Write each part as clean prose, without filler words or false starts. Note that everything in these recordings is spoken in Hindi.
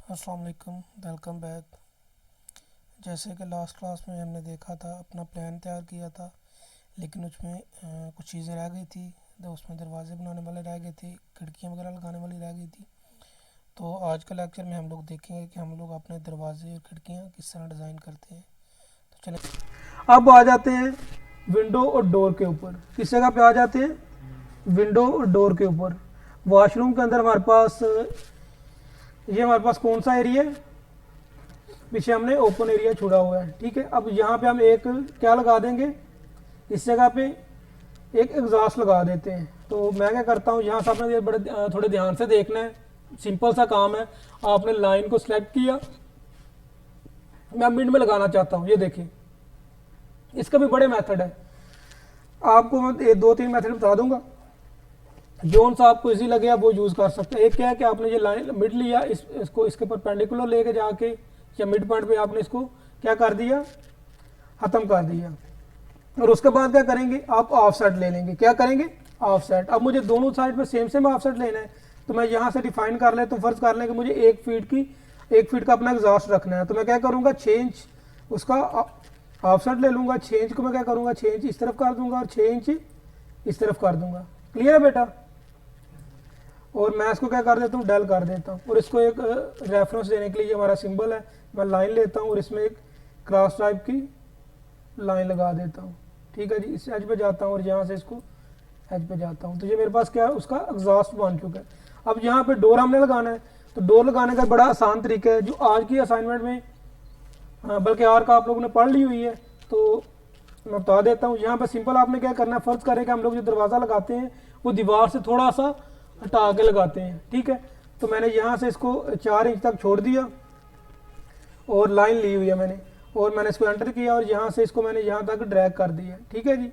अस्सलाम वालेकुम, वेलकम बैक। जैसे कि लास्ट क्लास में हमने देखा था, अपना प्लान तैयार किया था, लेकिन उसमें कुछ चीज़ें रह गई थी। तो उसमें दरवाजे बनाने वाले रह गए थे, खिड़कियाँ वगैरह लगाने वाली रह गई थी। तो आज के लेक्चर में हम लोग देखेंगे कि हम लोग अपने दरवाजे और खिड़कियाँ किस तरह डिज़ाइन करते हैं। तो चलें, अब आ जाते हैं विंडो और डोर के ऊपर। किस जगह पे आ जाते हैं? विंडो और डोर के ऊपर। वॉशरूम के अंदर हमारे पास कौन सा एरिया है? पीछे हमने ओपन एरिया छोड़ा हुआ है। ठीक है, अब यहाँ पे हम एक क्या लगा देंगे? इस जगह पे एक एग्जॉस्ट लगा देते हैं। तो मैं क्या करता हूँ, यहाँ से आपने ये थोड़े ध्यान से देखना है। सिंपल सा काम है। आपने लाइन को सिलेक्ट किया, मैं मिड में लगाना चाहता हूँ, ये देखिए। इसका भी बड़े मेथड है, आपको मैं दो तीन मेथड बता दूंगा। जोन सा आपको इजी लगे आप वो यूज़ कर सकते हैं। एक क्या है कि आपने ये लाइन मिड लिया, इसको इसके परपेंडिकुलर लेके जाके या मिड पॉइंट पे आपने इसको क्या कर दिया, ख़त्म कर दिया। और उसके बाद क्या करेंगे, आप ऑफ सेट ले लेंगे। क्या करेंगे? Of set. अब मुझे दोनों साइड पे सेम सेम ऑफ सेट लेना है, तो मैं यहाँ से डिफाइन कर लेता हूँ। फर्ज कर लें कि मुझे 1 फीट का अपना एग्जॉस्ट रखना है, तो मैं क्या करूँगा, चेंज उसका ऑफ सेट ले लूँगा। चेंज को मैं क्या करूँगा, चेंज इस तरफ कर दूंगा और चेंज इस तरफ कर दूंगा। क्लियर है बेटा? और मैं इसको क्या कर देता हूँ, डेल कर देता हूँ। और इसको एक रेफरेंस देने के लिए हमारा सिंबल है, मैं लाइन लेता हूँ और इसमें एक क्रॉस टाइप की लाइन लगा देता हूँ। ठीक है जी, इस एज पे जाता हूँ और यहाँ से इसको एज पे जाता हूँ। तो ये मेरे पास क्या है, उसका एग्जॉस्ट बन चुका है। अब यहाँ पे डोर हमने लगाना है, तो डोर लगाने का बड़ा आसान तरीका है जो आज की असाइनमेंट में बल्कि आर का आप लोगों ने पढ़ ली हुई है, तो मैं बता देता हूँ। यहाँ पे सिंपल आपने क्या करना है, फर्ज करें कि हम लोग जो दरवाज़ा लगाते हैं वो दीवार से थोड़ा सा हटा के लगाते हैं। ठीक है, तो मैंने यहाँ से इसको 4 इंच तक छोड़ दिया और लाइन ली हुई है मैंने, और मैंने इसको एंटर किया और यहाँ से इसको मैंने यहाँ तक ड्रैग कर दिया। ठीक है जी,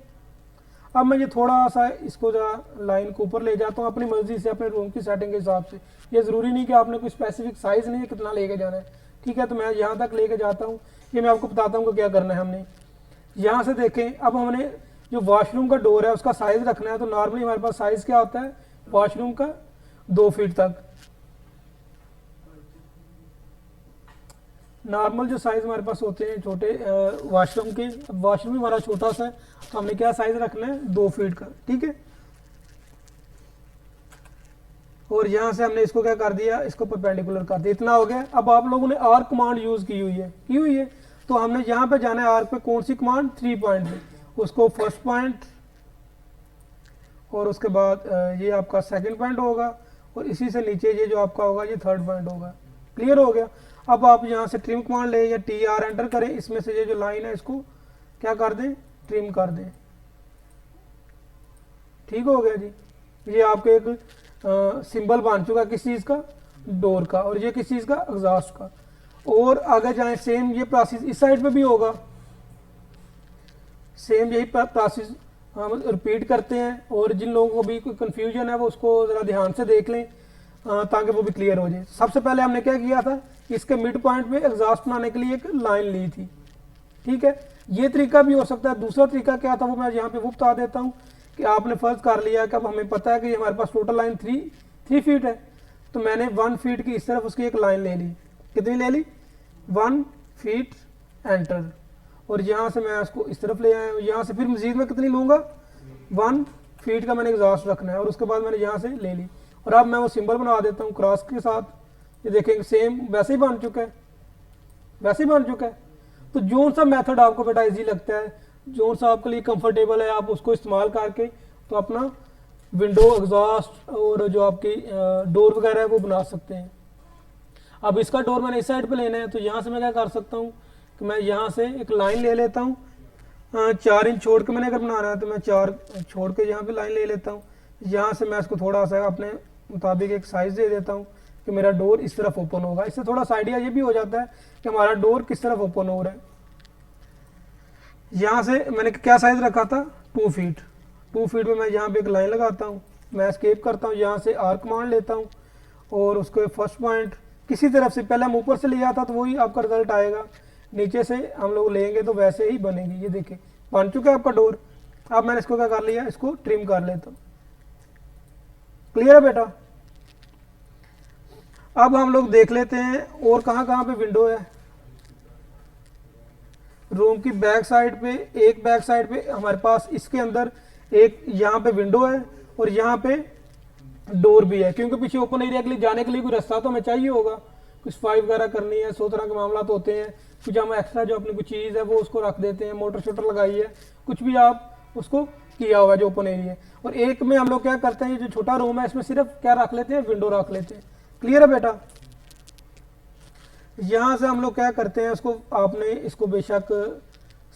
अब मैं ये थोड़ा सा इसको जरा लाइन को ऊपर ले जाता हूँ अपनी मर्जी से, अपने रूम की सेटिंग के हिसाब से। ये ज़रूरी नहीं कि आपने कोई स्पेसिफिक साइज़ नहीं है कितना लेके जाना है। ठीक है, तो मैं यहाँ तक लेके जाता हूँ। ये मैं आपको बताता हूँ कि क्या करना है हमने। यहाँ से देखें, अब हमने जो वॉशरूम का डोर है उसका साइज़ रखना है। तो नॉर्मली हमारे पास साइज़ क्या होता है वॉशरूम का, 2 फीट तक। नॉर्मल जो साइज़ हमारे पास होते हैं छोटे वॉशरूम के, अब वॉशरूम हमारा छोटा सा है, तो हमने क्या साइज़ रखना है, 2 फीट का। ठीक है, और यहाँ से हमने इसको क्या कर दिया, इसको परपेंडिकुलर कर दिया। इतना हो गया। अब आप लोगों ने आर्क कमांड यूज़ की हुई है। तो हमने यहाँ पे जाना है आर्क पे, कौन सी कमांड, 3 पॉइंट में। उसको फर्स्ट पॉइंट और उसके बाद ये आपका सेकंड पॉइंट होगा, और इसी से नीचे ये जो आपका होगा ये थर्ड पॉइंट होगा। क्लियर हो गया? अब आप यहाँ से ट्रिम कमांड ले या TR एंटर करें, इसमें से ये जो लाइन है इसको क्या कर दें, ट्रिम कर दें। ठीक हो गया जी, ये आपके एक सिंबल बन चुका किस चीज़ का, डोर का, और ये किस चीज़ का, एग्जॉस्ट का। और आगे जाएं, सेम ये प्रोसेस इस साइड पे भी होगा। सेम यही प्रोसेस हम रिपीट करते हैं, और जिन लोगों को भी कोई कन्फ्यूजन है वो उसको ज़रा ध्यान से देख लें ताकि वो भी क्लियर हो जाए। सबसे पहले हमने क्या किया था, इसके मिड पॉइंट पे एग्जॉस्ट बनाने के लिए एक लाइन ली थी। ठीक है, ये तरीका भी हो सकता है। दूसरा तरीका क्या था वो मैं यहाँ पे वो बता देता हूँ कि आपने फर्ज कर लिया कि अब हमें पता है कि हमारे पास टोटल लाइन 3 फीट है, तो मैंने 1 फीट की इस तरफ उसकी एक लाइन ले ली। कितनी ले ली, 1 फीट एंटर, और यहाँ से मैं उसको इस तरफ ले आया। यहाँ से फिर मजीद में कितनी लूँगा, 1 फीट का मैंने एग्जॉस्ट रखना है, और उसके बाद मैंने यहाँ से ले ली। और अब मैं वो सिंबल बना देता हूँ क्रॉस के साथ। ये देखेंगे सेम वैसे ही बन चुका है, वैसे ही बन चुका है। तो जोन सा मेथड आपको बेटा इजी लगता है, जोन सा आपके लिए कंफर्टेबल है, आप उसको इस्तेमाल करके तो अपना विंडो, एग्जॉस्ट और जो आपकी डोर वगैरह है वो बना सकते हैं। अब इसका डोर मैंने इस साइड पे लेना है, तो यहाँ से मैं क्या कर सकता हूँ कि मैं यहाँ से एक लाइन ले लेता हूँ। 4 इंच छोड़ के मैंने अगर बनाना है तो मैं 4 छोड़ के यहाँ पे लाइन ले लेता हूँ। यहाँ से मैं इसको थोड़ा सा अपने मुताबिक एक साइज़ दे देता हूँ कि मेरा डोर इस तरफ ओपन होगा। इससे थोड़ा सा आइडिया ये भी हो जाता है कि हमारा डोर किस तरफ ओपन हो रहा है। यहाँ से मैंने क्या साइज़ रखा था, 2 फीट। 2 फीट में मैं यहाँ पे एक लाइन लगाता हूँ, मैं एस्केप करता हूँ, यहाँ से आर्क मान लेता हूँ, और उसको फर्स्ट पॉइंट किसी तरफ से, पहले हम ऊपर से लिया था तो वही आपका रिजल्ट आएगा, नीचे से हम लोग लेंगे तो वैसे ही बनेगी। ये देखिए बन चुका है आपका डोर। अब मैंने इसको क्या कर लिया, इसको ट्रिम कर लेता हूँ। क्लियर है बेटा? अब हम लोग देख लेते हैं और कहाँ कहाँ पे विंडो है। रूम की बैक साइड पे, एक बैक साइड पे हमारे पास इसके अंदर एक यहाँ पे विंडो है और यहाँ पे डोर भी है, क्योंकि पीछे ओपन एरिया के लिए जाने के लिए कोई रास्ता तो हमें चाहिए होगा, कुछ फाइव वगैरह करनी है, 100 तरह के मामला तो होते हैं। कुछ हम एक्स्ट्रा जो अपनी कुछ चीज़ है वो उसको रख देते हैं, मोटर शोटर लगाई है, कुछ भी आप उसको किया हुआ है जो ओपन एरिया है। और एक में हम लोग क्या करते हैं, ये जो छोटा रूम है इसमें सिर्फ क्या रख लेते हैं, विंडो रख लेते हैं। क्लियर है बेटा? यहाँ से हम लोग क्या करते हैं, उसको आपने इसको बेशक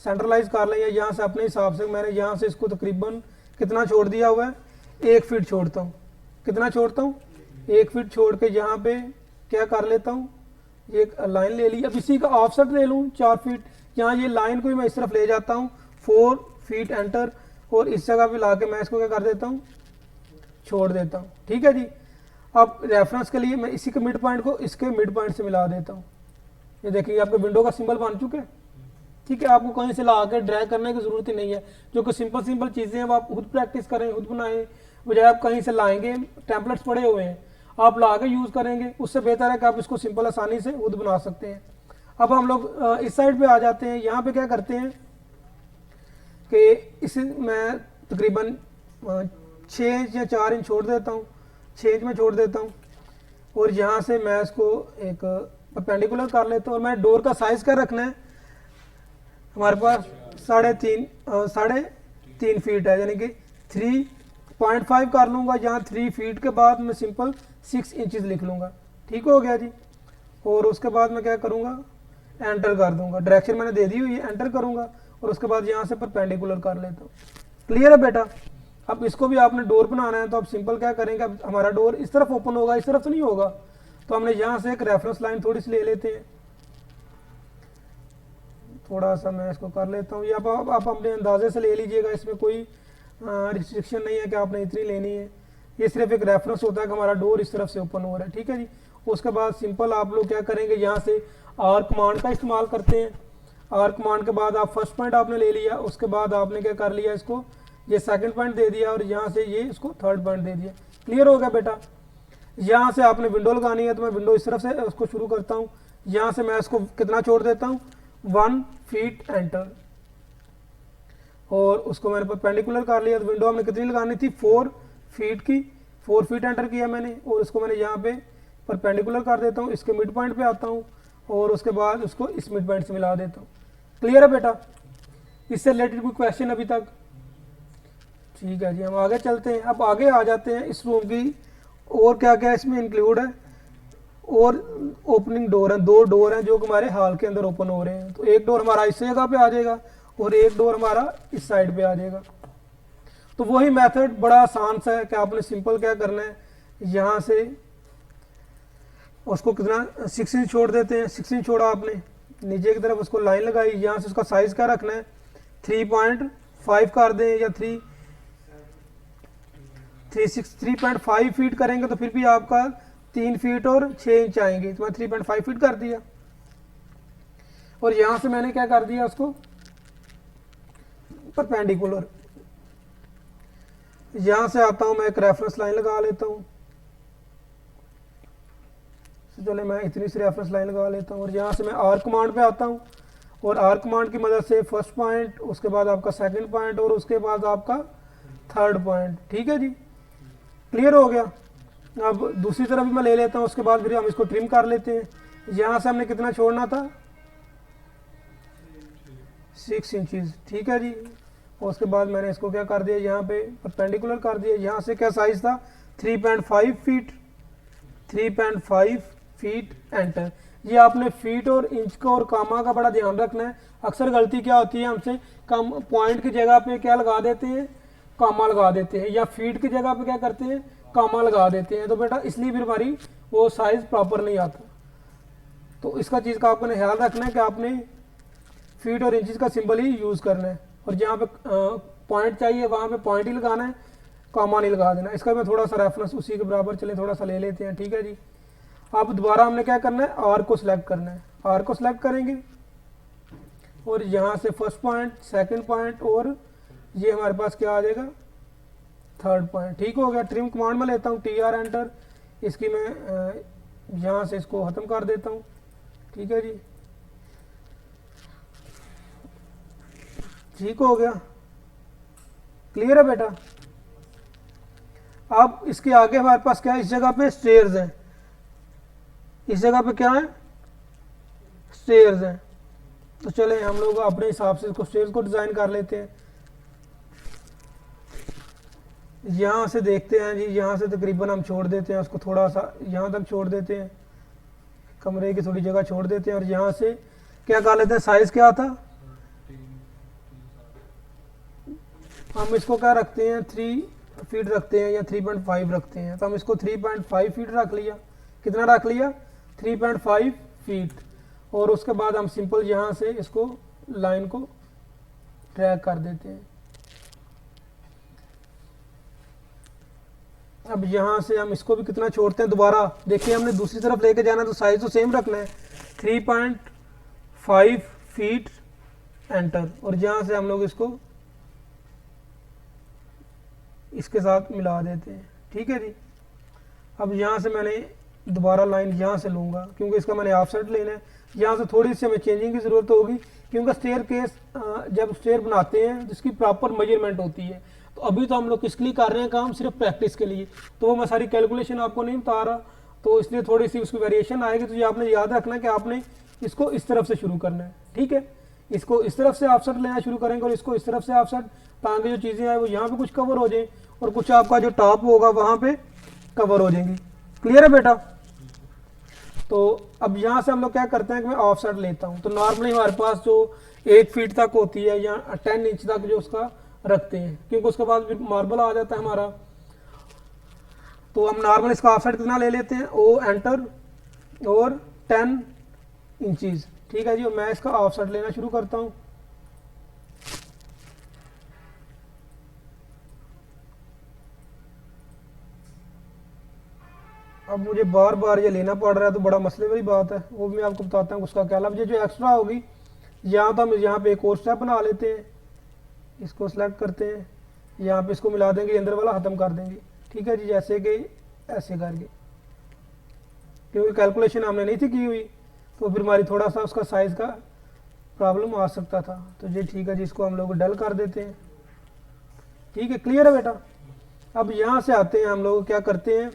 सेंट्रलाइज कर लें या यहाँ से अपने हिसाब से, मैंने यहाँ से इसको तकरीबन कितना छोड़ दिया हुआ है, 1 फीट छोड़ता हूँ। कितना छोड़ता हूँ? 1 फीट छोड़ के यहाँ पे क्या कर लेता हूँ, एक लाइन ले ली। अब इसी का ऑफसेट ले लूँ 4 फीट, यहाँ ये लाइन को भी मैं इस तरफ ले जाता हूँ, 4 फीट एंटर, और इस जगह पे ला के मैं इसको क्या कर देता हूँ, छोड़ देता हूँ। ठीक है जी। अब रेफरेंस के लिए मैं इसी के मिड पॉइंट को इसके मिड पॉइंट से मिला देता हूँ। ये देखिए आपके विंडो का सिंबल बन चुके हैं। ठीक है, आपको कहीं से ला के ड्रैग करने की जरूरत ही नहीं है। जो कि सिंपल सिंपल चीज़ें हैं वो आप खुद प्रैक्टिस करें, खुद बनाएं, बजाय आप कहीं से लाएंगे। टेम्पलेट्स पड़े हुए हैं, आप ला के यूज़ करेंगे, उससे बेहतर है कि आप इसको सिंपल आसानी से खुद बना सकते हैं। अब हम लोग इस साइड पे आ जाते हैं। यहाँ पे क्या करते हैं कि इसे मैं तकरीबन 6 या 4 इंच छोड़ देता हूँ, 6 इंच में छोड़ देता हूँ, और यहाँ से मैं इसको एक परपेंडिकुलर कर लेता हूँ। और मैं डोर का साइज़ क्या रखना है, हमारे पास 3.5 फीट है, यानी कि 3.5 कर लूँगा। यहाँ 3 फीट के बाद मैं सिंपल 6 इंचज़ लिख लूँगा। ठीक हो गया जी। और उसके बाद मैं क्या करूँगा, एंटर कर दूँगा। डायरेक्शन मैंने दे दी हुई है, एंटर करूँगा और उसके बाद यहाँ से परपेंडिकुलर कर लेता हूँ। क्लियर है बेटा? अब इसको भी आपने डोर बनाना है तो आप सिंपल क्या करेंगे, अब हमारा डोर इस तरफ ओपन होगा, इस तरफ तो नहीं होगा, तो हमने यहाँ से एक रेफरेंस लाइन थोड़ी सी ले लेते हैं। थोड़ा सा मैं इसको कर लेता हूँ, या आप अपने अंदाजे से ले लीजिएगा, इसमें कोई रिस्ट्रिक्शन नहीं है कि आपने इतनी लेनी है। ये सिर्फ एक रेफरेंस होता है कि हमारा डोर इस तरफ से ओपन हो रहा है। ठीक है जी। उसके बाद सिंपल आप लोग क्या करेंगे, यहाँ से आर कमांड का इस्तेमाल करते हैं। आर कमांड के बाद आप फर्स्ट पॉइंट आपने ले लिया, उसके बाद आपने क्या कर लिया, इसको ये सेकंड पॉइंट दे दिया और यहाँ से ये इसको थर्ड पॉइंट दे दिया। क्लियर हो गया बेटा? यहाँ से आपने विंडो लगानी है तो मैं विंडो इस तरफ से उसको शुरू करता हूँ। यहाँ से मैं इसको कितना छोड़ देता हूँ, 1 फीट एंटर, और उसको मैंने परपेंडिकुलर कर लिया। तो विंडो हमने कितनी लगानी थी, 4 फीट की, 4 फीट एंटर किया मैंने, और उसको मैंने यहाँ पे परपेंडिकुलर कर देता हूँ, इसके मिड पॉइंट पे आता हूँ और उसके बाद उसको इस मिड पॉइंट से मिला देता हूँ। क्लियर है बेटा? इससे रिलेटेड कोई क्वेश्चन अभी तक? ठीक है जी, हम आगे चलते हैं। अब आगे आ जाते हैं इस रूम की, और क्या क्या इसमें इंक्लूड है। और ओपनिंग डोर है, 2 डोर हैं जो हमारे हॉल के अंदर ओपन हो रहे हैं। तो एक डोर हमारा इस जगह पे आ जाएगा और एक डोर हमारा इस साइड पे आ जाएगा। तो वही मेथड बड़ा आसान सा है कि आपने सिंपल क्या करना है, यहाँ से उसको कितना 6 इंच छोड़ देते हैं। 6 इंच छोड़ा आपने, नीचे की तरफ उसको लाइन लगाई, यहाँ से उसका साइज क्या रखना है, 3.5 कर दें या 3.5 फीट करेंगे तो फिर भी आपका 3 फीट और 6 इंच आएंगे। तो मैं 3.5 फीट कर दिया, और यहां से मैंने क्या कर दिया, उसको परपेंडिकुलर। यहां से आता हूं मैं एक रेफरेंस लाइन लगा लेता हूं। चले मैं इतनी सी रेफरेंस लाइन लगा लेता हूं, और यहां से मैं आर कमांड पे आता हूं, और आर कमांड की मदद से फर्स्ट पॉइंट, उसके बाद आपका सेकंड पॉइंट, और उसके बाद आपका थर्ड पॉइंट। ठीक है जी, क्लियर हो गया? अब दूसरी तरफ भी मैं ले लेता हूं, उसके बाद फिर हम इसको ट्रिम कर लेते हैं। यहां से हमने कितना छोड़ना था, 6 इंचज। ठीक है जी, और उसके बाद मैंने इसको क्या कर दिया, यहाँ पे परपेंडिकुलर कर दिया। यहाँ से क्या साइज था, 3.5 फीट, 3.5 फीट एंटर। ये आपने फीट और इंच का और कामा का बड़ा ध्यान रखना है। अक्सर गलती क्या होती है हमसे, कम पॉइंट की जगह पे क्या लगा देते हैं, कामा लगा देते हैं, या फीट की जगह पे क्या करते हैं, कामा लगा देते हैं। तो बेटा इसलिए फिर हमारी वो साइज प्रॉपर नहीं आता। तो इसका चीज़ का आपको ख्याल रखना है कि आपने फीट और इंचज का सिंबल ही यूज़ करना है, और जहाँ पे पॉइंट चाहिए वहाँ पे पॉइंट ही लगाना है, कामा नहीं लगा देना। इसका मैं थोड़ा सा रेफरेंस उसी के बराबर चले थोड़ा सा ले लेते हैं। ठीक है जी, अब दोबारा हमने क्या करना है, आर को सिलेक्ट करना है। आर को सिलेक्ट करेंगे और यहाँ से फर्स्ट पॉइंट, सेकंड पॉइंट, और ये हमारे पास क्या आ जाएगा, थर्ड पॉइंट। ठीक हो गया। ट्रिम कमांड में लेता हूँ, TR एंटर, इसकी मैं यहाँ से इसको ख़त्म कर देता हूँ, ठीक है जी। ठीक हो गया, क्लियर है बेटा। अब इसके आगे हमारे पास क्या है, इस जगह पे स्टेयर्स हैं, इस जगह पे क्या है, स्टेयर्स हैं। तो चले हम लोग अपने हिसाब से इसको स्टेयर्स को डिज़ाइन कर लेते हैं। यहाँ से देखते हैं जी, यहाँ से तकरीबन हम छोड़ देते हैं उसको, थोड़ा सा यहाँ तक छोड़ देते हैं, कमरे की थोड़ी जगह छोड़ देते हैं। और यहाँ से क्या कर लेते हैं, साइज़ क्या था, हम इसको क्या रखते हैं, 3 फीट रखते हैं या 3.5 रखते हैं। तो हम इसको 3.5 फीट रख लिया। कितना रख लिया, 3.5 फीट। और उसके बाद हम सिंपल यहाँ से इसको लाइन को ट्रैक कर देते हैं। अब यहाँ से हम इसको भी कितना छोड़ते हैं, दोबारा देखिए हमने दूसरी तरफ लेके जाना है तो साइज तो सेम रखना है, 3.5 फीट एंटर। और यहाँ से हम लोग इसको इसके साथ मिला देते हैं, ठीक है जी। अब यहाँ से मैंने दोबारा लाइन यहाँ से लूँगा क्योंकि इसका मैंने ऑफसेट लेना है। यहाँ से थोड़ी सी हमें चेंजिंग की ज़रूरत होगी क्योंकि स्टेयर केस जब स्टेयर बनाते हैं जिसकी प्रॉपर मेजरमेंट होती है। तो अभी तो हम लोग किसके लिए कर रहे हैं काम, सिर्फ प्रैक्टिस के लिए, तो वो मैं सारी कैलकुलेशन आपको नहीं बता रहा, तो इसलिए थोड़ी सी उसकी वेरिएशन आएगी। तो ये आपने याद रखना कि आपने इसको इस तरफ से शुरू करना है, ठीक है। इसको इस तरफ से ऑफसेट लेना शुरू करेंगे और इसको इस तरफ से ऑफसेट, ताकि जो चीज़ें आए वो यहाँ पे कुछ कवर हो जाए और कुछ आपका जो टॉप होगा वहाँ पे कवर हो जाएंगी। क्लियर है बेटा। तो अब यहाँ से हम लोग क्या करते हैं कि मैं ऑफसेट लेता हूँ। तो नॉर्मली हमारे पास जो 1 फीट तक होती है या 10 इंच तक जो उसका रखते हैं, क्योंकि उसके बाद फिर मार्बल आ जाता है हमारा। तो हम नॉर्मल इसका ऑफसेट कितना ले लेते हैं, ओ एंटर और 10 इंचज़, ठीक है जी। और मैं इसका ऑफसेट लेना शुरू करता हूँ। अब मुझे बार बार ये लेना पड़ रहा है तो बड़ा मसले वाली बात है, वो भी मैं आपको बताता हूँ उसका क्या लाभ। जो एक्स्ट्रा होगी यहाँ तो हम यहाँ पे एक और स्टेप बना लेते हैं, इसको सिलेक्ट करते हैं, यहाँ पे इसको मिला देंगे, अंदर वाला ख़त्म कर देंगे, ठीक है जी। जैसे कि ऐसे करके, क्योंकि कैलकुलेशन हमने नहीं थी की हुई तो फिर हमारी थोड़ा सा उसका साइज़ का प्रॉब्लम आ सकता था। तो जी ठीक है जी, इसको हम लोग डल कर देते हैं, ठीक है। क्लियर है बेटा। अब यहाँ से आते हैं हम लोग क्या करते हैं,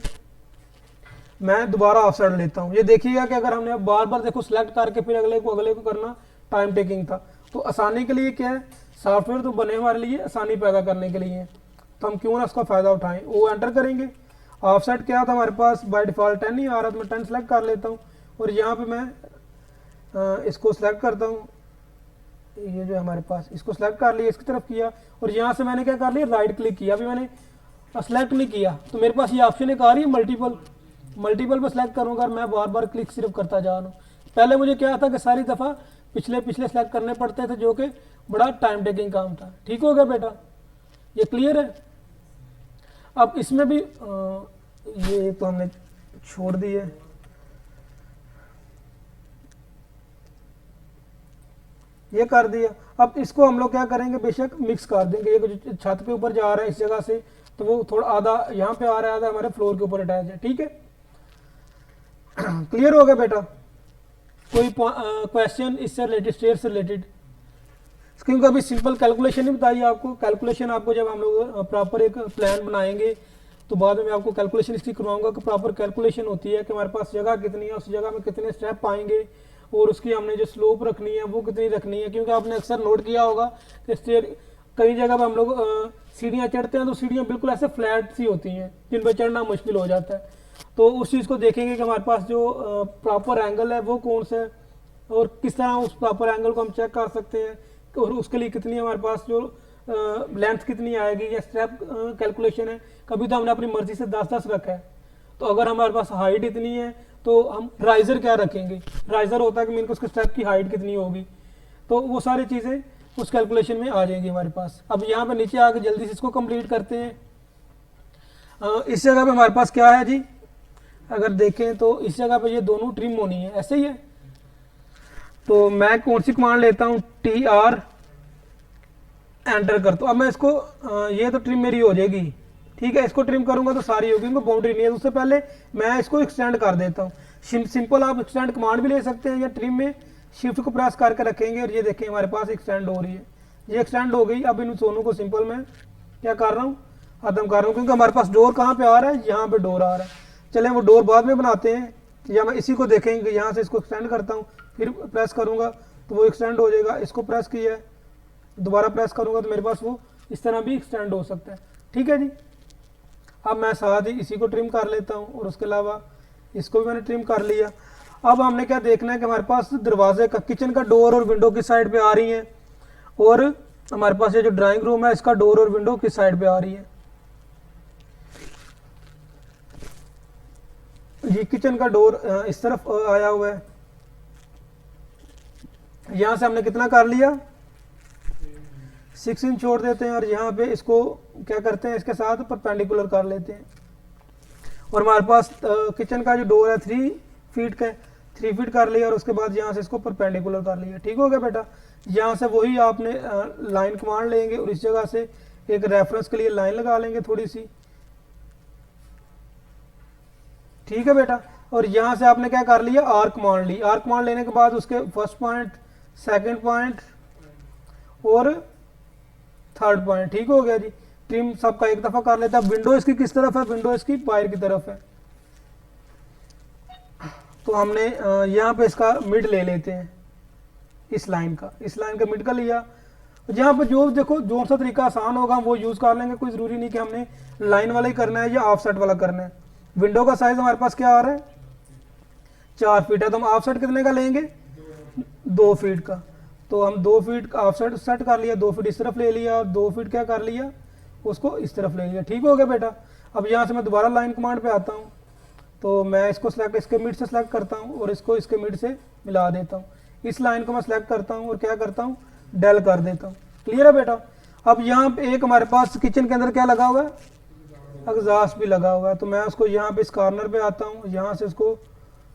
मैं दोबारा ऑफसेट लेता हूँ। ये देखिएगा कि अगर हमने बार बार देखो सिलेक्ट करके फिर अगले को करना टाइम टेकिंग था, तो आसानी के लिए क्या है, सॉफ्टवेयर तो बने हमारे लिए आसानी पैदा करने के लिए, तो हम क्यों ना उसका फ़ायदा उठाएं। वो एंटर करेंगे, ऑफसेट क्या था हमारे पास बाय डिफ़ॉल्ट 10 ही आ रहा, तो मैं 10 सेलेक्ट कर लेता हूँ। और यहाँ पे मैं इसको सिलेक्ट करता हूँ, ये जो हमारे पास इसको सिलेक्ट कर लिया, इसकी तरफ किया और यहाँ से मैंने क्या कर लिया, राइट क्लिक किया। अभी मैंने सेलेक्ट नहीं किया तो मेरे पास ये ऑप्शन एक आ रही है मल्टीपल पर सेलेक्ट करूँगा और मैं बार बार क्लिक सिर्फ करता जा रहा हूँ। पहले मुझे क्या था कि सारी दफ़ा पिछले सेलेक्ट करने पड़ते थे, जो कि बड़ा टाइम टेकिंग काम था। ठीक हो गया बेटा, ये क्लियर है। अब इसमें भी ये तो हमने छोड़ दी है, ये कर दिया। अब इसको हम लोग क्या करेंगे, बेशक मिक्स कर देंगे। ये छत के ऊपर जा रहा है इस जगह से, तो वो थोड़ा आधा यहाँ पे आ रहा है, आधा हमारे फ्लोर के ऊपर अटैच है। ठीक है, क्लियर हो गया बेटा। कोई क्वेश्चन इससे रिलेटेड, स्टेयर से रिलेटेड? क्योंकि अभी सिंपल कैलकुलेशन ही बताइए आपको। कैलकुलेशन आपको जब हम लोग प्रॉपर एक प्लान बनाएंगे तो बाद में मैं आपको कैलकुलेशन इसकी करवाऊंगा कि प्रॉपर कैलकुलेशन होती है कि हमारे पास जगह कितनी है, उस जगह में कितने स्टेप आएंगे और उसकी हमने जो स्लोप रखनी है वो कितनी रखनी है। क्योंकि आपने अक्सर नोट किया होगा कि स्टेयर कई जगह पर हम लोग सीढ़ियाँ चढ़ते हैं तो सीढ़ियाँ बिल्कुल ऐसे फ्लैट सी होती हैं जिन पर चढ़ना मुश्किल हो जाता है। तो उस चीज़ को देखेंगे कि हमारे पास जो प्रॉपर एंगल है वो कौन सा है और किस तरह उस प्रॉपर एंगल को हम चेक कर सकते हैं और उसके लिए कितनी हमारे पास जो लेंथ कितनी आएगी या स्टेप कैलकुलेशन है। कभी तो हमने अपनी मर्जी से 10-10 रखा है, तो अगर हमारे पास हाइट इतनी है तो हम राइजर क्या रखेंगे। राइजर होता है कि मीन को उसके स्टेप की हाइट कितनी होगी, तो वो सारी चीज़ें उस कैलकुलेशन में आ जाएंगी हमारे पास। अब यहाँ पे नीचे आके जल्दी से इसको कंप्लीट करते हैं। इस जगह पे हमारे पास क्या है जी, अगर देखें तो इस जगह पे ये दोनों ट्रिम होनी है, ऐसे ही है। तो मैं कौन सी कमांड लेता हूँ, TR एंटर करता हूँ। अब मैं इसको ये तो ट्रिम मेरी हो जाएगी, ठीक है। इसको ट्रिम करूंगा तो सारी होगी, इनको बाउंड्री नहीं है। उससे पहले मैं इसको एक्सटेंड कर देता हूँ। सिंपल आप एक्सटेंड कमांड भी ले सकते हैं, या ट्रिम में शिफ्ट को प्रेस करके रखेंगे और ये देखें हमारे पास एक्सटेंड हो रही है, ये एक्सटेंड हो गई। अब इन सोनों को सिंपल मैं क्या कर रहा हूँ, खत्म कर रहा हूँ, क्योंकि हमारे पास डोर कहाँ पे आ रहा है, यहाँ पे डोर आ रहा है। चलें वो डोर बाद में बनाते हैं, या मैं इसी को देखेंगे, यहाँ से इसको एक्सटेंड करता हूँ, फिर प्रेस करूँगा तो वो एक्सटेंड हो जाएगा। इसको प्रेस किया है, दोबारा प्रेस करूँगा तो मेरे पास वो इस तरह भी एक्सटेंड हो सकता है। ठीक है जी। अब मैं साथ ही इसी को ट्रिम कर लेता हूँ और उसके अलावा इसको भी मैंने ट्रिम कर लिया। अब हमने क्या देखना है कि हमारे पास दरवाजे का, किचन का डोर और विंडो किस साइड पे आ रही है, और हमारे पास ये जो ड्राइंग रूम है इसका डोर और विंडो किस साइड पे आ रही है। ये किचन का डोर इस तरफ आया हुआ है, यहां से हमने कितना कर लिया, 6 इंच छोड़ देते हैं, और यहाँ पे इसको क्या करते हैं, इसके साथ परपेंडिकुलर कर लेते हैं। और हमारे पास किचन का जो डोर है 3 फीट का, 3 फीट कर लिया, और उसके बाद यहाँ से इसको परपेंडिकुलर कर लिया। ठीक हो गया बेटा। यहाँ से वही आपने लाइन कमांड लेंगे और इस जगह से एक रेफरेंस के लिए लाइन लगा लेंगे थोड़ी सी। ठीक है बेटा। और यहाँ से आपने क्या कर लिया, आर कमांड ली। आर कमांड लेने के बाद उसके फर्स्ट पॉइंट, सेकंड पॉइंट और थर्ड पॉइंट। ठीक हो गया जी। ट्रिम सबका एक दफा कर लेता है। विंडो इसकी किस तरफ है, विंडो इसकी बाहर की तरफ है, तो हमने यहाँ पे इसका मिड ले लेते हैं, इस लाइन का मिड का लिया। यहाँ पर जो देखो जो सा तरीका आसान होगा वो यूज कर लेंगे, कोई जरूरी नहीं कि हमने लाइन वाला ही करना है या ऑफसेट वाला करना है। विंडो का साइज हमारे पास क्या आ रहा है, 4 फीट है, तो हम ऑफसेट कितने का लेंगे, 2 फीट का। तो हम 2 फीट का ऑफसेट सेट कर लिया, 2 फीट इस तरफ ले लिया और 2 फीट क्या कर लिया, उसको इस तरफ ले लिया। ठीक हो गया बेटा। अब यहाँ से मैं दोबारा लाइन कमांड पे आता हूँ, तो मैं इसको सेलेक्ट, इसके मिड से सेलेक्ट करता हूँ और इसको इसके मिड से मिला देता हूँ। इस लाइन को मैं सेलेक्ट करता हूँ और क्या करता हूँ, डेल कर देता हूँ। क्लियर है बेटा। अब यहाँ पे एक हमारे पास किचन के अंदर क्या लगा हुआ है, एग्जॉस्ट भी लगा हुआ है, तो मैं उसको यहाँ पे इस कॉर्नर पे आता हूँ, यहाँ से इसको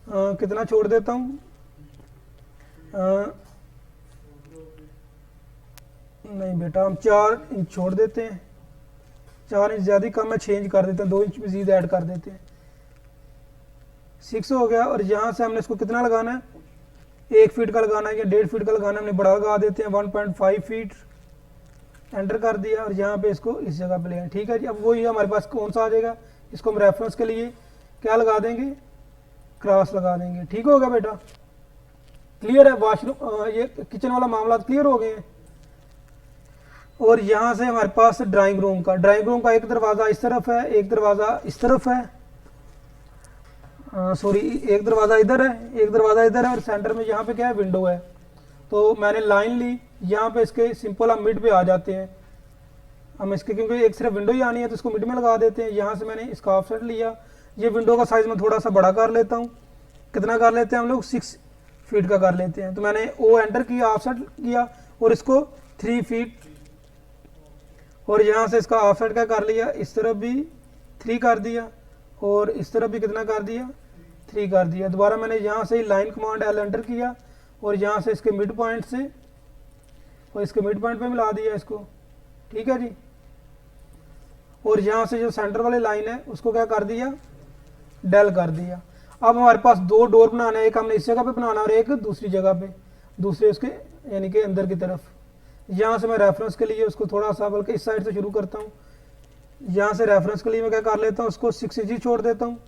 कितना छोड़ देता हूँ, नहीं बेटा हम 4 इंच छोड़ देते हैं, 4 इंच ज़्यादा कम है, 6 इंच कर देते हैं, 2 इंच मजीद ऐड कर देते हैं, 6 हो गया। और यहाँ से हमने इसको कितना लगाना है, 1 फीट का लगाना है या 1.5 फीट का लगाना है, हमने बड़ा लगा देते हैं 1.5 फीट, एंटर कर दिया और यहाँ पे इसको इस जगह पे ले आए। ठीक है जी। अब वही हमारे पास कौन सा आ जाएगा, इसको हम रेफरेंस के लिए क्या लगा देंगे, क्रॉस लगा देंगे। ठीक हो गया बेटा। क्लियर है। वॉशरूम ये किचन वाला मामला क्लियर हो गए हैं। और यहाँ से हमारे पास ड्राइंग रूम का एक दरवाज़ा इस तरफ है, एक दरवाज़ा इस तरफ है, सॉरी एक दरवाज़ा इधर है, एक दरवाज़ा इधर है, और सेंटर में यहाँ पे क्या है, विंडो है। तो मैंने लाइन ली, यहाँ पे इसके सिंपल हम मिड पे आ जाते हैं हम इसके, क्योंकि एक सिर्फ विंडो ही आनी है तो इसको मिड में लगा देते हैं। यहाँ से मैंने इसका ऑफसेट लिया, ये विंडो का साइज़ मैं थोड़ा सा बड़ा कर लेता हूँ, कितना कर लेते हैं हम लोग, 6 फीट का कर लेते हैं। तो मैंने ओ एंटर किया, ऑफसेट किया और इसको 3 फीट, और यहाँ से इसका ऑफसेट क्या कर लिया, इस तरफ भी 3 कर दिया और इस तरफ भी कितना कर दिया, 3 कर दिया। दोबारा मैंने यहाँ से लाइन कमांड एल एंटर किया और यहाँ से इसके मिड पॉइंट से और इसके मिड पॉइंट पे मिला दिया इसको। ठीक है जी। और यहाँ से जो सेंटर वाली लाइन है उसको क्या कर दिया, डेल कर दिया। अब हमारे पास 2 डोर बनाना है, एक हमने इस जगह पे बनाना और एक दूसरी जगह पे, दूसरे उसके यानी कि अंदर की तरफ। यहाँ से मैं रेफरेंस के लिए उसको थोड़ा सा, बल्कि इस साइड से शुरू करता हूँ, यहाँ से रेफरेंस के लिए मैं क्या कर लेता हूँ, उसको 6 इंच छोड़ देता हूँ।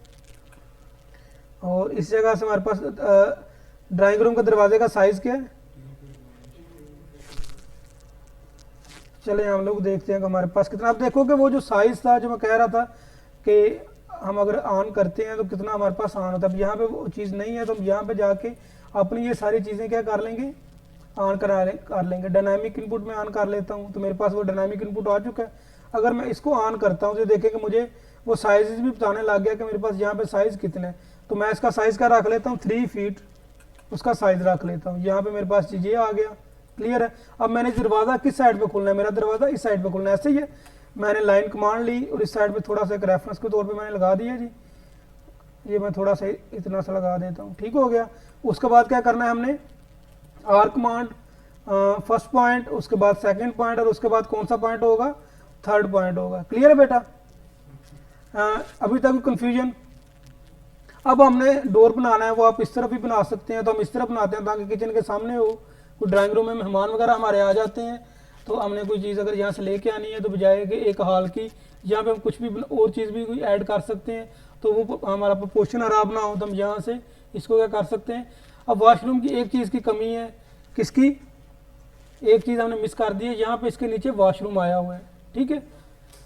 और इस जगह से हमारे पास ड्राइंग रूम का दरवाजे का साइज क्या है, चले हम लोग देखते हैं कि हमारे पास कितना। आप देखो कि वो जो साइज था जो मैं कह रहा था कि हम अगर ऑन करते हैं तो कितना हमारे पास ऑन होता है, अब यहाँ पे वो चीज़ नहीं है तो हम यहाँ पे जाके अपनी ये सारी चीज़ें क्या कर लेंगे, ऑन कर लेंगे। डायनामिक इनपुट में ऑन कर लेता हूँ, तो मेरे पास वो डायनामिक इनपुट आ चुका है। अगर मैं इसको ऑन करता हूँ तो देखें कि मुझे वो साइज भी बताने लग गया कि मेरे पास यहाँ पे साइज़ कितने हैं। तो मैं इसका साइज़ क्या रख लेता हूँ, 3 फीट उसका साइज़ रख लेता हूँ। यहाँ पे मेरे पास ये आ गया। क्लियर है। अब मैंने दरवाज़ा किस साइड पे खोलना है, मेरा दरवाज़ा इस साइड पे खोलना है। ऐसे ही है, मैंने लाइन कमांड ली और इस साइड पे थोड़ा सा एक रेफरेंस के तौर पे मैंने लगा दिया जी, ये मैं थोड़ा सा इतना सा लगा देता हूँ। ठीक हो गया। उसके बाद क्या करना है हमने, आर कमांड, फर्स्ट पॉइंट, उसके बाद सेकंड पॉइंट और उसके बाद कौन सा पॉइंट होगा, थर्ड पॉइंट होगा। क्लियर है बेटा। अभी तक कंफ्यूजन। अब हमने डोर बनाना है, वो आप इस तरफ भी बना सकते हैं, तो हम इस तरफ बनाते हैं ताकि किचन के सामने हो। कोई ड्राइंग रूम में मेहमान वगैरह हमारे आ जाते हैं तो हमने कोई चीज़ अगर यहाँ से लेके आनी है तो बजाय कि एक हाल की यहाँ पे हम कुछ भी और चीज़ भी कोई ऐड कर सकते हैं, तो वो हमारा प्रपोर्शन खराब ना हो, तो हम यहाँ से इसको क्या कर सकते हैं। अब वॉशरूम की एक चीज़ की कमी है, किसकी, एक चीज़ हमने मिस कर दी है, यहाँ पे इसके नीचे वॉशरूम आया हुआ है, ठीक है।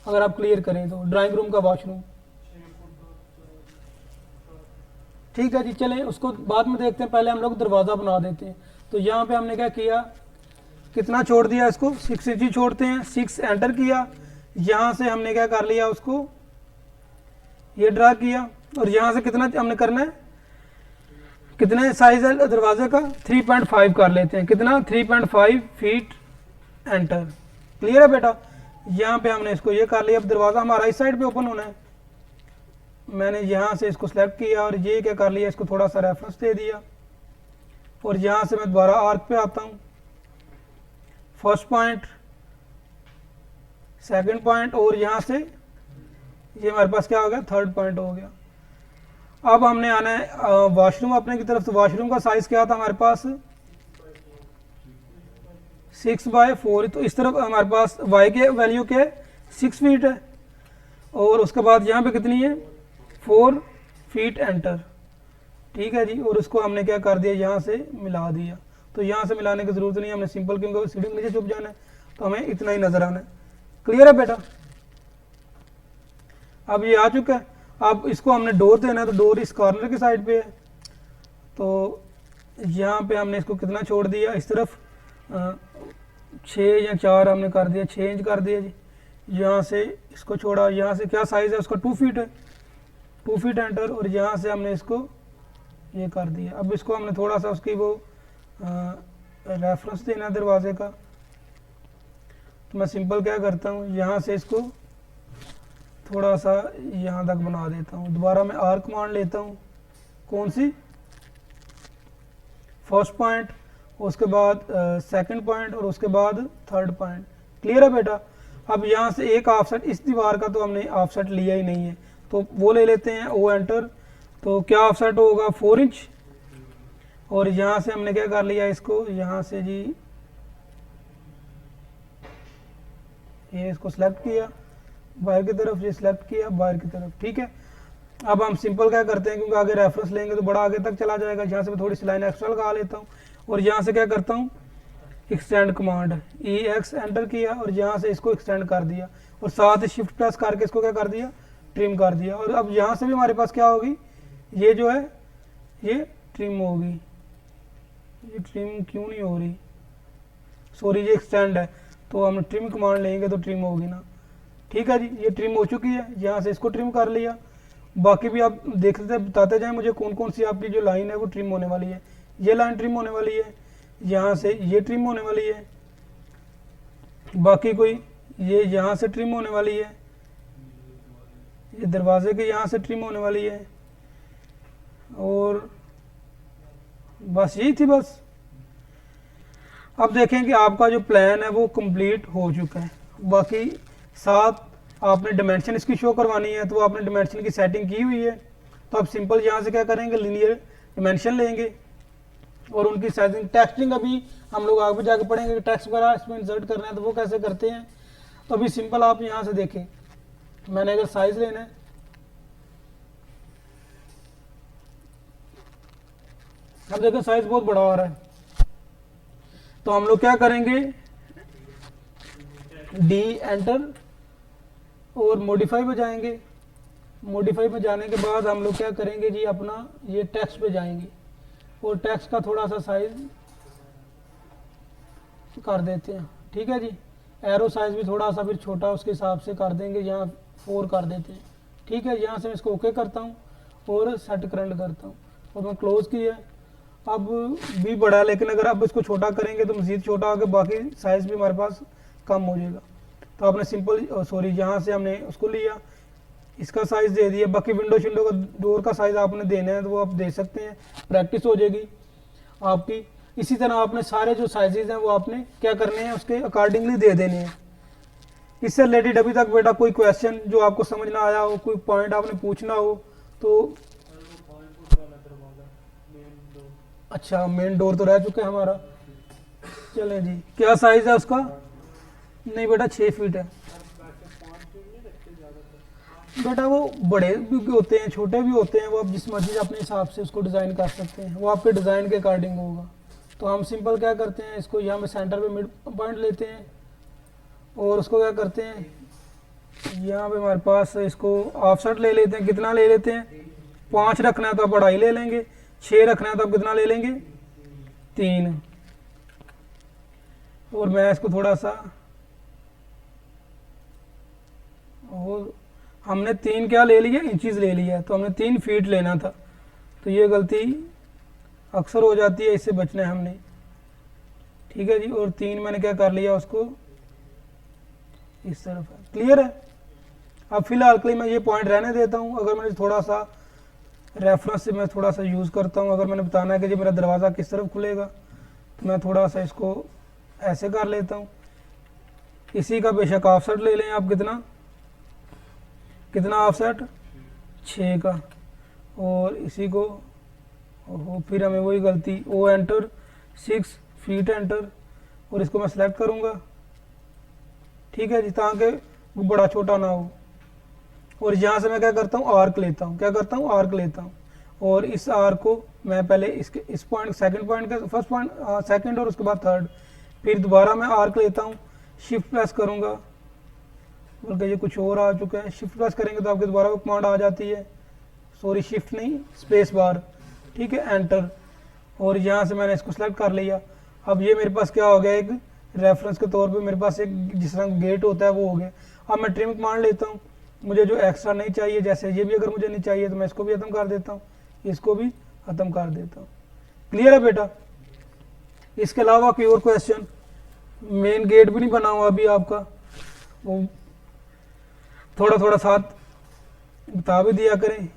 अगर आप क्लियर करें तो ड्राइंग रूम का वॉशरूम, ठीक है जी। चलें उसको बाद में देखते हैं, पहले हम लोग दरवाज़ा बना देते हैं। तो यहाँ पे हमने क्या किया, कितना छोड़ दिया इसको, 6 इंच ही छोड़ते हैं, 6 एंटर किया। यहाँ से हमने क्या कर लिया, उसको ये ड्रा किया, और यहाँ से कितना हमने करना है, कितने साइज है दरवाजे का, 3.5 कर लेते हैं, कितना 3.5 फीट एंटर। क्लियर है बेटा। यहाँ पे हमने इसको ये कर लिया। अब दरवाज़ा हमारा इस साइड पे ओपन होना है, मैंने यहाँ से इसको सेलेक्ट किया और ये क्या कर लिया, इसको थोड़ा सा रेफरेंस दे दिया, और यहाँ से मैं दोबारा आर्क पे आता हूँ, फर्स्ट पॉइंट, सेकंड पॉइंट, और यहाँ से ये हमारे पास क्या हो गया, थर्ड पॉइंट हो गया। अब हमने आना है वॉशरूम अपने की तरफ। तो वॉशरूम का साइज क्या था हमारे पास, 6/4। तो इस तरफ हमारे पास वाई के वैल्यू क्या है, 6 फीट है, और उसके बाद यहाँ पे कितनी है, 4 फीट एंटर, ठीक है जी। और उसको हमने क्या कर दिया, यहाँ से मिला दिया। तो यहाँ से मिलाने की जरूरत नहीं है, हमने सिंपल, क्योंकि सीढ़ी के नीचे छुप जाना है, तो हमें इतना ही नजर आना है। क्लियर है बेटा। अब ये आ चुका है। अब इसको हमने डोर देना है, तो डोर इस कॉर्नर की साइड पे है, तो यहाँ पे हमने इसको कितना छोड़ दिया, इस तरफ 6 या 4 हमने कर दिया, 6 इंच कर दिया जी। यहाँ से इसको छोड़ा, यहाँ से क्या साइज़ है उसका, 2 फीट है, 2 फीट एंटर, और यहाँ से हमने इसको ये कर दिया। अब इसको हमने थोड़ा सा उसकी वो रेफरेंस देना है दरवाजे का, तो मैं सिंपल क्या करता हूँ, यहाँ से इसको थोड़ा सा यहाँ तक बना देता हूँ। दोबारा मैं आर कमांड लेता हूँ, कौन सी, फर्स्ट पॉइंट, उसके बाद सेकंड पॉइंट, और उसके बाद थर्ड पॉइंट। क्लियर है बेटा। अब यहाँ से एक ऑफसेट इस दीवार का तो हमने ऑफसेट लिया ही नहीं है, तो वो ले लेते हैं, ओ एंटर। तो क्या ऑफसेट होगा, 4 इंच, और यहाँ से हमने क्या कर लिया, इसको यहाँ से जी ये इसको सेलेक्ट किया, बाहर की तरफ, ये सिलेक्ट किया बाहर की तरफ, ठीक है। अब हम सिंपल क्या करते हैं, क्योंकि आगे रेफरेंस लेंगे तो बड़ा आगे तक चला जाएगा, यहाँ से मैं थोड़ी सी लाइन एक्स्ट्रा लगा लेता हूँ, और यहाँ से क्या करता हूँ, एक्सटेंड कमांड, EX एंटर किया, और यहाँ से इसको एक्सटेंड कर दिया, और साथ ही शिफ्ट प्रेस करके इसको क्या कर दिया, ट्रिम कर दिया। और अब यहाँ से भी हमारे पास क्या होगी, ये जो है ये ट्रिम होगी, ये ट्रिम क्यों नहीं हो रही, सॉरी ये एक्सटेंड है, तो हम ट्रिम कमांड लेंगे तो ट्रिम होगी ना, ठीक है जी। ये ट्रिम हो चुकी है, यहाँ से इसको ट्रिम कर लिया। बाकी भी आप देखते बताते जाएं मुझे कौन कौन सी आपकी जो लाइन है वो ट्रिम होने वाली है। ये लाइन ट्रिम होने वाली है, यहाँ से ये ट्रिम होने वाली है, बाकी कोई ये यहाँ से ट्रिम होने वाली है, ये दरवाजे के यहाँ से ट्रिम होने वाली है, और बस यही थी बस। अब देखें कि आपका जो प्लान है वो कंप्लीट हो चुका है। बाकी साथ आपने डिमेंशन इसकी शो करवानी है, तो आपने डिमेंशन की सेटिंग की हुई है, तो आप सिंपल यहाँ से क्या करेंगे, लीनियर डिमेंशन लेंगे और उनकी साइजिंग, टेक्सटिंग अभी हम लोग आगे जाके पढ़ेंगे कि टेक्स्ट वगैरह इसमें इंसर्ट करना है तो वो कैसे करते हैं। तो अभी सिंपल आप यहाँ से देखें, मैंने अगर साइज लेना है, अब देखें साइज बहुत बड़ा आ रहा है, तो हम लोग क्या करेंगे, डी एंटर और मॉडिफाई पे जाएंगे। मॉडिफाई पे जाने के बाद हम लोग क्या करेंगे जी, अपना ये टेक्स्ट पे जाएंगे और टेक्स्ट का थोड़ा सा साइज कर देते हैं, ठीक है जी। एरो साइज भी थोड़ा सा फिर छोटा उसके हिसाब से कर देंगे, यहाँ 4 कर देते हैं, ठीक है। यहाँ से मैं इसको ओके करता हूँ और सेट करंट करता हूँ और मैं क्लोज किया। अब भी बड़ा है, लेकिन अगर आप इसको छोटा करेंगे तो मज़ीद छोटा होगा, बाकी साइज़ भी हमारे पास कम हो जाएगा। तो आपने सिंपल सॉरी यहाँ से हमने उसको लिया, इसका साइज़ दे दिया, बाकी विंडो शिंडो का डोर का साइज़ आपने देना है तो वो आप दे सकते हैं, प्रैक्टिस हो जाएगी आपकी। इसी तरह आपने सारे जो साइजेज हैं वो आपने क्या करने हैं, उसके अकॉर्डिंगली दे देने हैं। इससे रिलेटेड अभी तक बेटा कोई क्वेश्चन जो आपको समझ ना आया हो, कोई पॉइंट आपने पूछना हो तो अच्छा मेन डोर तो रह चुका है हमारा। चलें जी, क्या साइज़ है उसका? नहीं बेटा 6 फीट है बेटा। वो बड़े भी होते हैं छोटे भी होते हैं, वो आप जिस मर्जी अपने हिसाब से उसको डिज़ाइन कर सकते हैं, वो आपके डिज़ाइन के अकॉर्डिंग होगा। तो हम सिंपल क्या करते हैं, इसको यहाँ पे सेंटर पे मिड पॉइंट लेते हैं और उसको क्या करते हैं, यहाँ पे हमारे पास इसको ऑफसेट ले लेते हैं। कितना ले लेते हैं? 5 रखना है तो आप 2.5 ले लेंगे, 6 रखना है तो आप कितना ले लेंगे? 3। और मैं इसको थोड़ा सा, और हमने 3 क्या ले लिया, इंचज़ ले लिया, तो हमने 3 फीट लेना था। तो ये गलती अक्सर हो जाती है, इससे बचना है हमने। ठीक है जी, और 3 मैंने क्या कर लिया उसको इस तरफ है। क्लियर है? अब फिलहाल के लिए मैं ये पॉइंट रहने देता हूँ। अगर मैंने थोड़ा सा रेफरेंस से मैं थोड़ा सा यूज़ करता हूँ, अगर मैंने बताना है कि जी मेरा दरवाज़ा किस तरफ खुलेगा, तो मैं थोड़ा सा इसको ऐसे कर लेता हूँ। इसी का बेशक ऑफसेट ले लें आप, कितना ऑफसेट? 6 का। और इसी को फिर हमें वही गलती, ओ एंटर 6 फीट एंटर, और इसको मैं सेलेक्ट करूँगा। ठीक है जी, ताकि वो बड़ा छोटा ना हो। और यहाँ से मैं क्या करता हूँ, आर्क लेता हूँ। क्या करता हूँ? आर्क लेता हूँ। और इस आर्क को मैं पहले इस पॉइंट, सेकंड पॉइंट का फर्स्ट पॉइंट, सेकंड और उसके बाद थर्ड, फिर दोबारा मैं आर्क लेता हूँ, शिफ्ट प्रेस करूँगा, बल्कि ये कुछ और आ चुका है। शिफ्ट प्रेस करेंगे तो आपके दोबारा वो कमांड आ जाती है, सॉरी शिफ्ट नहीं, स्पेस बार। ठीक है, एंटर। और यहाँ से मैंने इसको सेलेक्ट कर लिया। अब ये मेरे पास क्या हो गया, एक रेफरेंस के तौर पे मेरे पास एक जिस तरह गेट होता है वो हो गया। अब मैं ट्रिम कमांड लेता हूँ, मुझे जो एक्स्ट्रा नहीं चाहिए, जैसे ये भी अगर मुझे नहीं चाहिए तो मैं इसको भी ख़त्म कर देता हूँ, इसको भी ख़त्म कर देता हूँ। क्लियर है बेटा? इसके अलावा कोई और क्वेश्चन? मेन गेट भी नहीं बना हुआ अभी आपका, वो थोड़ा थोड़ा साथ बता भी दिया करें।